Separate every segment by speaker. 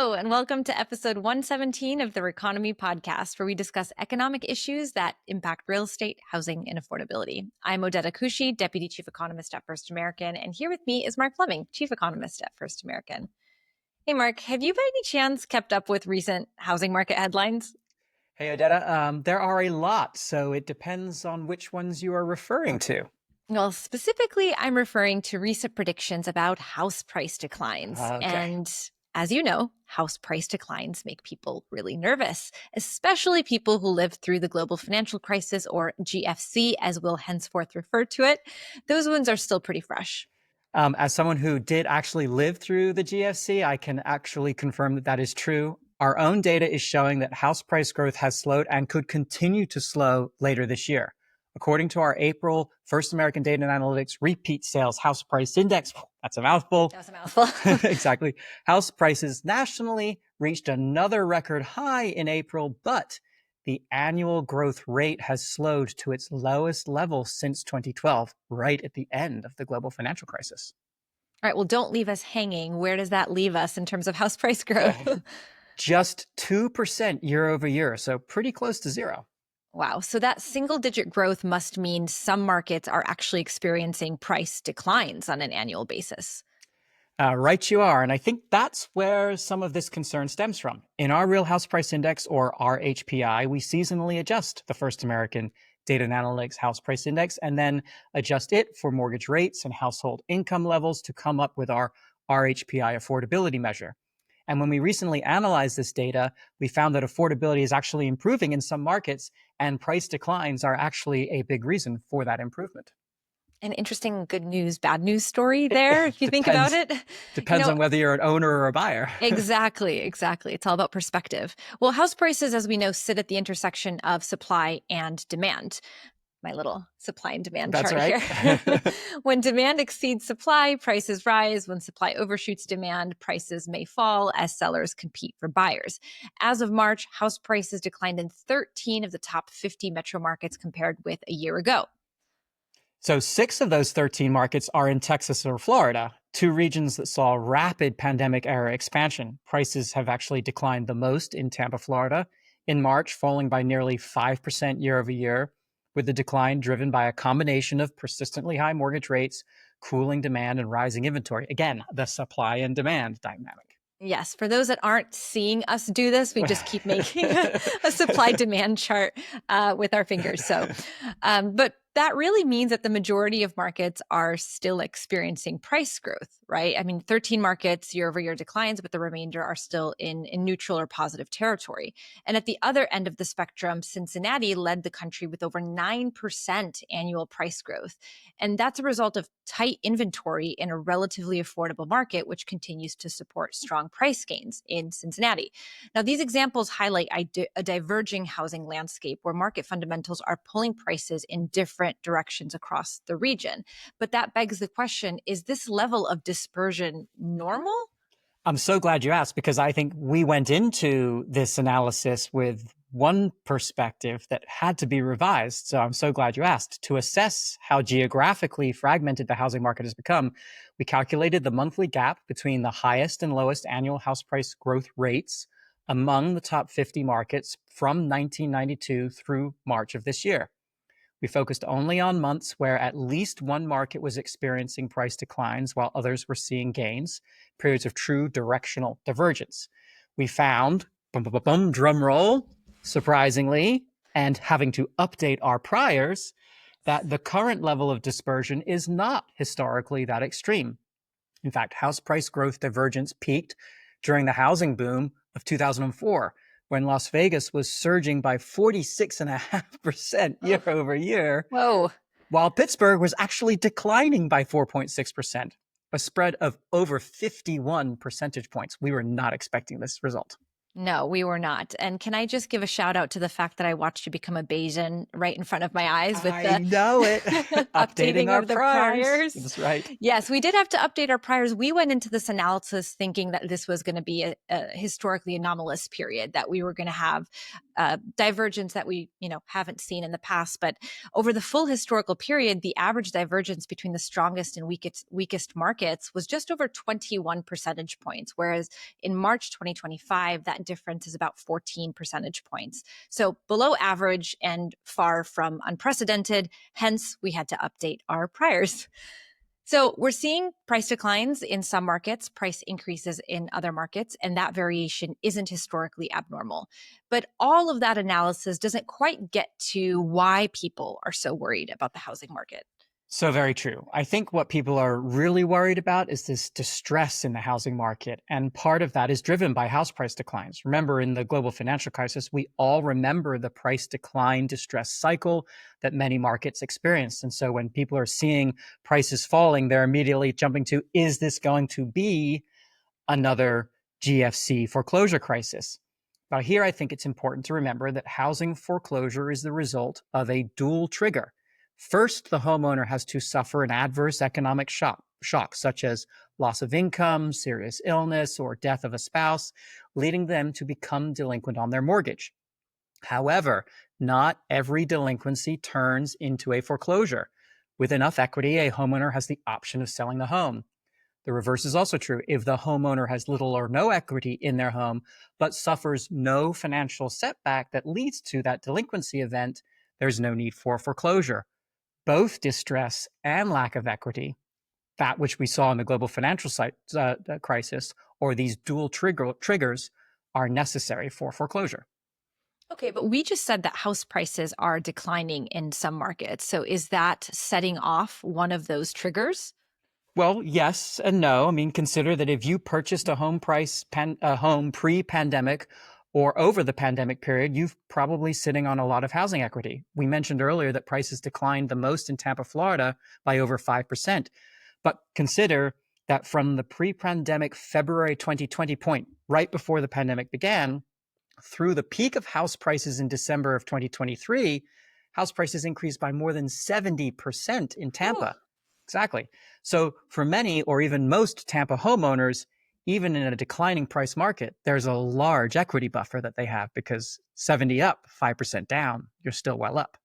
Speaker 1: Hello, and welcome to episode 117 of the REconomy Podcast, where we discuss economic issues that impact real estate, housing, and affordability. I'm Odeta Kushi, Deputy Chief Economist at First American, and here with me is Mark Fleming, Chief Economist at First American. Hey, Mark, have you by any chance kept up with recent housing market headlines?
Speaker 2: Hey, Odeta, there are a lot, so it depends on which ones you are referring to.
Speaker 1: Well, specifically, I'm referring to recent predictions about house price declines.
Speaker 2: Okay.
Speaker 1: And as you know, house price declines make people really nervous, especially people who lived through the global financial crisis, or GFC, as we'll henceforth refer to it. Those ones are still pretty fresh.
Speaker 2: As someone who did actually live through the GFC, I can actually confirm that that is true. Our own data is showing that house price growth has slowed and could continue to slow later this year. According to our April First American Data and Analytics Repeat Sales House Price Index, that's a mouthful.
Speaker 1: That's a mouthful.
Speaker 2: Exactly. House prices nationally reached another record high in April, but the annual growth rate has slowed to its lowest level since 2012, right at the end of the global financial crisis.
Speaker 1: All right, well, don't leave us hanging. Where does that leave us in terms of house price growth?
Speaker 2: Just 2% year over year, so pretty close to zero.
Speaker 1: Wow. So that single digit growth must mean some markets are actually experiencing price declines on an annual basis.
Speaker 2: Right you are. And I think that's where some of this concern stems from. In our Real House Price Index, or RHPI, we seasonally adjust the First American Data and Analytics House Price Index and then adjust it for mortgage rates and household income levels to come up with our RHPI affordability measure. And when we recently analyzed this data, we found that affordability is actually improving in some markets, and price declines are actually a big reason for that improvement.
Speaker 1: An interesting good news, bad news story there, if you think about it.
Speaker 2: Depends on whether you're an owner or a buyer.
Speaker 1: Exactly. It's all about perspective. Well, house prices, as we know, sit at the intersection of supply and demand. My little supply and demand
Speaker 2: That's
Speaker 1: chart
Speaker 2: right.
Speaker 1: here. When demand exceeds supply, prices rise. When supply overshoots demand, prices may fall as sellers compete for buyers. As of March, house prices declined in 13 of the top 50 metro markets compared with a year ago.
Speaker 2: So 6 of those 13 markets are in Texas or Florida, two regions that saw rapid pandemic-era expansion. Prices have actually declined the most in Tampa, Florida, in March, falling by nearly 5% year over year, with the decline driven by a combination of persistently high mortgage rates, cooling demand, and rising inventory. Again, the supply and demand dynamic.
Speaker 1: Yes, for those that aren't seeing us do this, we just keep making a supply-demand chart with our fingers. But that really means that the majority of markets are still experiencing price growth, right? I mean, 13 markets year-over-year declines, but the remainder are still in neutral or positive territory. And at the other end of the spectrum, Cincinnati led the country with over 9% annual price growth. And that's a result of tight inventory in a relatively affordable market, which continues to support strong price gains in Cincinnati. Now, these examples highlight a diverging housing landscape where market fundamentals are pulling prices in different directions across the region. But that begs the question, is this level of dispersion normal?
Speaker 2: I'm so glad you asked, because I think we went into this analysis with one perspective that had to be revised. So I'm so glad you asked. To assess how geographically fragmented the housing market has become, we calculated the monthly gap between the highest and lowest annual house price growth rates among the top 50 markets from 1992 through March of this year. We focused only on months where at least one market was experiencing price declines while others were seeing gains, periods of true directional divergence. We found, drum roll, surprisingly, and having to update our priors, that the current level of dispersion is not historically that extreme. In fact, house price growth divergence peaked during the housing boom of 2004, when Las Vegas was surging by 46.5% year over year.
Speaker 1: Whoa.
Speaker 2: While Pittsburgh was actually declining by 4.6%, a spread of over 51 percentage points. We were not expecting this result.
Speaker 1: No, we were not. And can I just give a shout out to the fact that I watched you become a Bayesian right in front of my eyes with
Speaker 2: I
Speaker 1: the
Speaker 2: know it. Updating
Speaker 1: updating
Speaker 2: our
Speaker 1: of the
Speaker 2: priors.
Speaker 1: priors?
Speaker 2: That's right.
Speaker 1: Yes, we did have to update our priors. We went into this analysis thinking that this was going to be a historically anomalous period, that we were going to have divergence that we, haven't seen in the past. But over the full historical period, the average divergence between the strongest and weakest markets was just over 21 percentage points, whereas in March 2025, that difference is about 14 percentage points. So below average and far from unprecedented. Hence, we had to update our priors. So we're seeing price declines in some markets, price increases in other markets, and that variation isn't historically abnormal. But all of that analysis doesn't quite get to why people are so worried about the housing market.
Speaker 2: So very true. I think what people are really worried about is this distress in the housing market. And part of that is driven by house price declines. Remember, in the global financial crisis, we all remember the price decline distress cycle that many markets experienced. And so when people are seeing prices falling, they're immediately jumping to, is this going to be another GFC foreclosure crisis? Now, here I think it's important to remember that housing foreclosure is the result of a dual trigger. First, the homeowner has to suffer an adverse economic shock, such as loss of income, serious illness, or death of a spouse, leading them to become delinquent on their mortgage. However, not every delinquency turns into a foreclosure. With enough equity, a homeowner has the option of selling the home. The reverse is also true. If the homeowner has little or no equity in their home, but suffers no financial setback that leads to that delinquency event, there's no need for foreclosure. Both distress and lack of equity, that which we saw in the global financial crisis, or these dual triggers, are necessary for foreclosure.
Speaker 1: Okay, but we just said that house prices are declining in some markets. So is that setting off one of those triggers?
Speaker 2: Well, yes and no. I mean, consider that if you purchased a home pre-pandemic or over the pandemic period, you're probably sitting on a lot of housing equity. We mentioned earlier that prices declined the most in Tampa, Florida by over 5%. But consider that from the pre-pandemic February 2020 point, right before the pandemic began, through the peak of house prices in December of 2023, house prices increased by more than 70% in Tampa.
Speaker 1: Ooh.
Speaker 2: Exactly. So for many or even most Tampa homeowners, even in a declining price market, there's a large equity buffer that they have because 70 up, 5% down, you're still well up.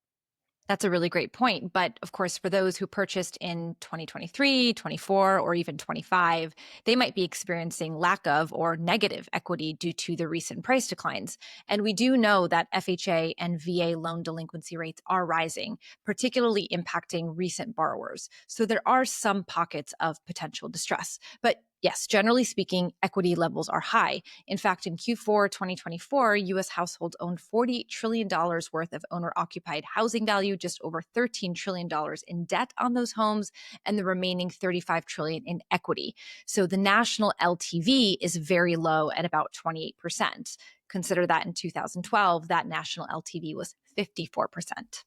Speaker 1: That's a really great point. But of course, for those who purchased in 2023, 24, or even 25, they might be experiencing lack of or negative equity due to the recent price declines. And we do know that FHA and VA loan delinquency rates are rising, particularly impacting recent borrowers. So there are some pockets of potential distress. But yes, generally speaking, equity levels are high. In fact, in Q4 2024, US households owned $48 trillion worth of owner-occupied housing value, just over $13 trillion in debt on those homes, and the remaining $35 trillion in equity. So the national LTV is very low at about 28%. Consider that in 2012, that national LTV was 54%.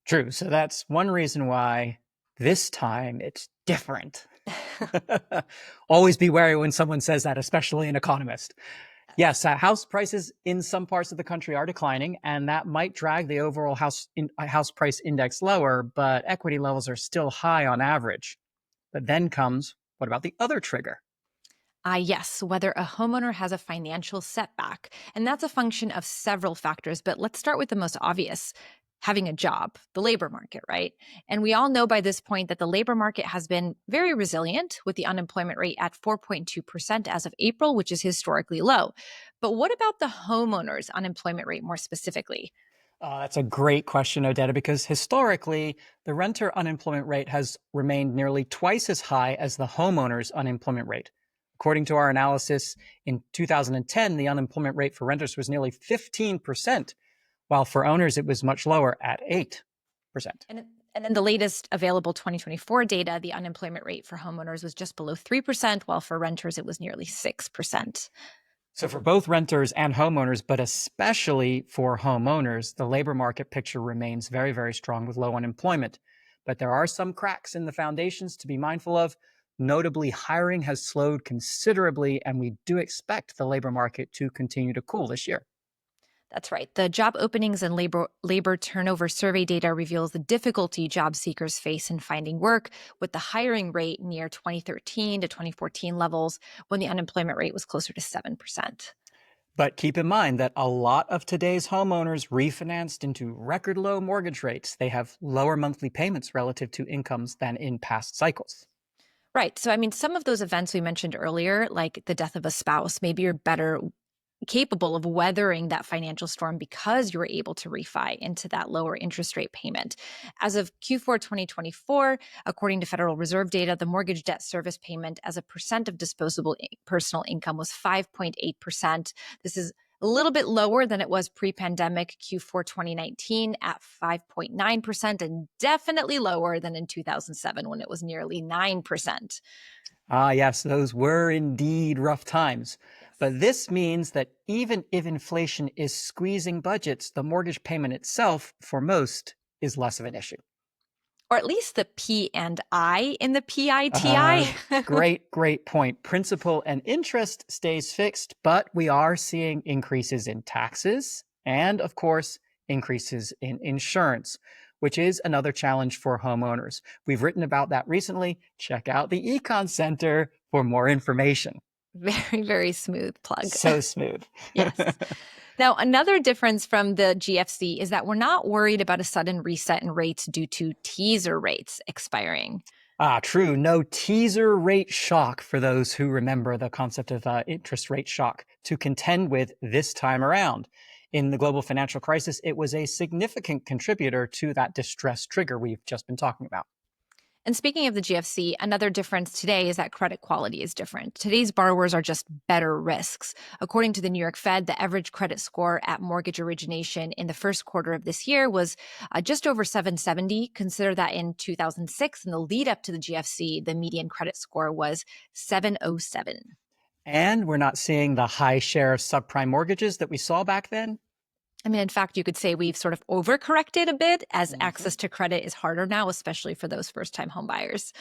Speaker 2: True. So that's one reason why this time it's different. Always be wary when someone says that, especially an economist. Yes, house prices in some parts of the country are declining, and that might drag the overall house price index lower, but equity levels are still high on average. But then comes, what about the other trigger?
Speaker 1: Yes, whether a homeowner has a financial setback. And that's a function of several factors, but let's start with the most obvious, having a job, the labor market, right? And we all know by this point that the labor market has been very resilient with the unemployment rate at 4.2% as of April, which is historically low. But what about the homeowner's unemployment rate more specifically?
Speaker 2: That's a great question, Odeta, because historically, the renter unemployment rate has remained nearly twice as high as the homeowner's unemployment rate. According to our analysis, in 2010, the unemployment rate for renters was nearly 15%, while for owners, it was much lower at 8%.
Speaker 1: And in the latest available 2024 data, the unemployment rate for homeowners was just below 3%, while for renters, it was nearly 6%.
Speaker 2: So for both renters and homeowners, but especially for homeowners, the labor market picture remains very, very strong with low unemployment. But there are some cracks in the foundations to be mindful of. Notably, hiring has slowed considerably, and we do expect the labor market to continue to cool this year.
Speaker 1: That's right. The job openings and labor turnover survey data reveals the difficulty job seekers face in finding work, with the hiring rate near 2013 to 2014 levels when the unemployment rate was closer to 7%.
Speaker 2: But keep in mind that a lot of today's homeowners refinanced into record low mortgage rates. They have lower monthly payments relative to incomes than in past cycles.
Speaker 1: Right. So, I mean, some of those events we mentioned earlier, like the death of a spouse, maybe you're better capable of weathering that financial storm because you were able to refi into that lower interest rate payment. As of Q4 2024, according to Federal Reserve data, the mortgage debt service payment as a percent of disposable personal income was 5.8%. This is a little bit lower than it was pre-pandemic Q4 2019 at 5.9%, and definitely lower than in 2007 when it was nearly 9%.
Speaker 2: Ah, yes, those were indeed rough times.
Speaker 1: Yes.
Speaker 2: But this means that even if inflation is squeezing budgets, the mortgage payment itself, for most, is less of an issue.
Speaker 1: Or at least the P and I in the PITI.
Speaker 2: Great point. Principal and interest stays fixed, but we are seeing increases in taxes and, of course, increases in insurance, which is another challenge for homeowners. We've written about that recently. Check out the Econ Center for more information.
Speaker 1: Very, very smooth plug.
Speaker 2: So smooth.
Speaker 1: Yes. Now, another difference from the GFC is that we're not worried about a sudden reset in rates due to teaser rates expiring.
Speaker 2: Ah, true. No teaser rate shock for those who remember the concept of interest rate shock to contend with this time around. In the global financial crisis, it was a significant contributor to that distress trigger we've just been talking about.
Speaker 1: And speaking of the GFC, another difference today is that credit quality is different. Today's borrowers are just better risks. According to the New York Fed, the average credit score at mortgage origination in the first quarter of this year was just over 770. Consider that in 2006, in the lead up to the GFC, the median credit score was 707.
Speaker 2: And we're not seeing the high share of subprime mortgages that we saw back then.
Speaker 1: I mean, in fact, you could say we've sort of overcorrected a bit as access to credit is harder now, especially for those first-time home buyers.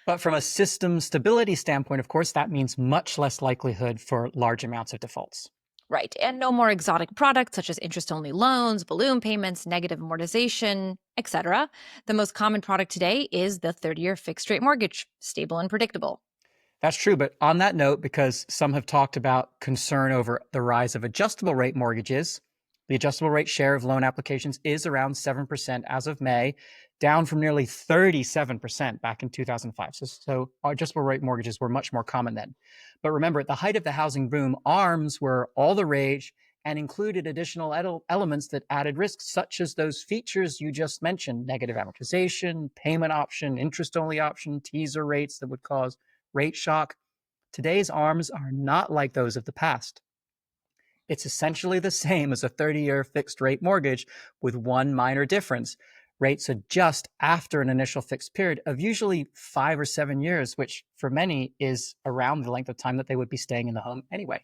Speaker 2: But from a system stability standpoint, of course, that means much less likelihood for large amounts of defaults.
Speaker 1: Right. And no more exotic products such as interest-only loans, balloon payments, negative amortization, etc. The most common product today is the 30-year fixed-rate mortgage, stable and predictable.
Speaker 2: That's true. But on that note, because some have talked about concern over the rise of adjustable rate mortgages, the adjustable rate share of loan applications is around 7% as of May, down from nearly 37% back in 2005. So adjustable rate mortgages were much more common then. But remember, at the height of the housing boom, ARMs were all the rage and included additional elements that added risks, such as those features you just mentioned: negative amortization, payment option, interest-only option, teaser rates that would cause rate shock. Today's ARMs are not like those of the past. It's essentially the same as a 30-year fixed rate mortgage with one minor difference. Rates adjust after an initial fixed period of usually 5 or 7 years, which for many is around the length of time that they would be staying in the home anyway.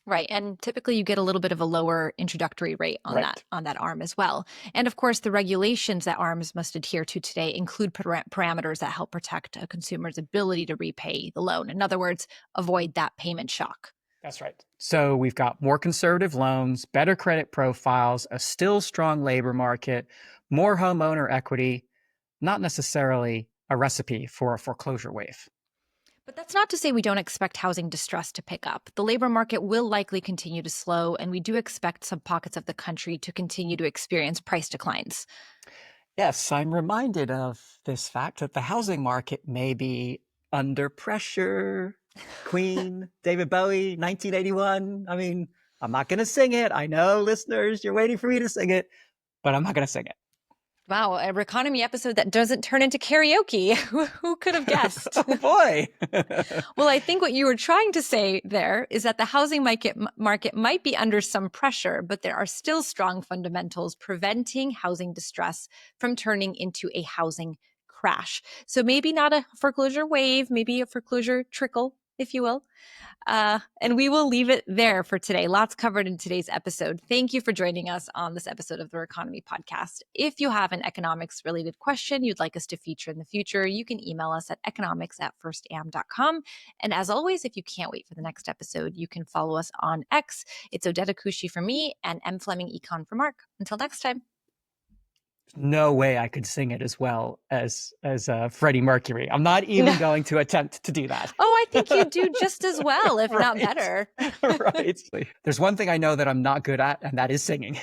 Speaker 1: Right. And typically you get a little bit of a lower introductory rate on that ARM as well. And of course, the regulations that ARMs must adhere to today include parameters that help protect a consumer's ability to repay the loan. In other words, avoid that payment shock.
Speaker 2: That's right. So we've got more conservative loans, better credit profiles, a still strong labor market, more homeowner equity, not necessarily a recipe for a foreclosure wave.
Speaker 1: But that's not to say we don't expect housing distress to pick up. The labor market will likely continue to slow, and we do expect some pockets of the country to continue to experience price declines.
Speaker 2: Yes, I'm reminded of this fact that the housing market may be under pressure. Queen, David Bowie, 1981. I mean, I'm not going to sing it. I know, listeners, you're waiting for me to sing it, but I'm not going to sing it.
Speaker 1: Wow, a REconomy episode that doesn't turn into karaoke. Who could have guessed?
Speaker 2: Oh, boy.
Speaker 1: Well, I think what you were trying to say there is that the housing market might be under some pressure, but there are still strong fundamentals preventing housing distress from turning into a housing crash. So maybe not a foreclosure wave, maybe a foreclosure trickle, if you will. And we will leave it there for today. Lots covered in today's episode. Thank you for joining us on this episode of the REconomy Podcast. If you have an economics-related question you'd like us to feature in the future, you can email us at economics@firstam.com. And as always, if you can't wait for the next episode, you can follow us on X. It's Odeta Kushi for me and M. Fleming Econ for Mark. Until next time.
Speaker 2: No way I could sing it as well as Freddie Mercury. I'm not even going to attempt to do that.
Speaker 1: Oh, I think you do just as well, if not better.
Speaker 2: Right. There's one thing I know that I'm not good at, and that is singing.